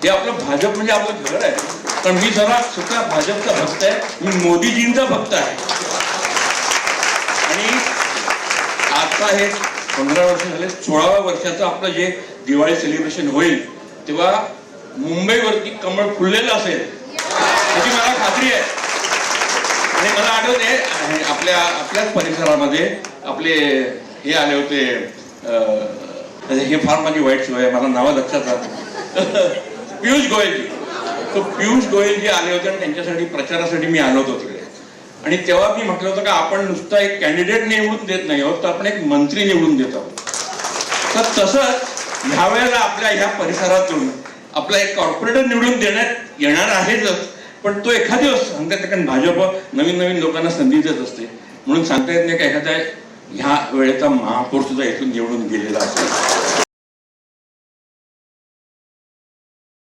हे आपलं भाजप म्हणजे आपलं घर आहे. पण मी जरा स्वतः भाजपचा भक्त आहे, मी मोदीजींचा भक्त आहे. आणि आता हे 15 वर्ष झाले, 16व्या वर्षाचं आपलं जे दिवाळी सेलिब्रेशन होईल तेव्हा मुंबईवरती कमळ फुललेलं असेल याची मला खात्री आहे. आणि मला आठवते आपल्याच परिसरामध्ये आपले हे आले होते, हे फार माझी वाईट सोय आहे, मला नावं लक्षात राहत, पियुष गोयलजी. तो पियुष गोयलजी आले होते आणि त्यांच्यासाठी प्रचारासाठी मी आलो होतो तिकडे. आणि तेव्हा मी म्हटलं होतं का आपण नुसता एक कॅन्डिडेट निवडून देत नाही आहोत, तर आपण एक मंत्री निवडून देत आहोत. तर तसंच ह्या वेळेला आपल्या ह्या परिसरातून आपला एक कॉर्पोरेटर निवडून देण्यात येणार आहेच. पण तो एखाद्या दिवस सांगता येत, कारण भाजप नवीन नवीन लोकांना संधी देत असते, म्हणून सांगता येत नाही का एखाद्या ह्या वेळेचा महापौर सुद्धा इथून निवडून गेलेला असेल.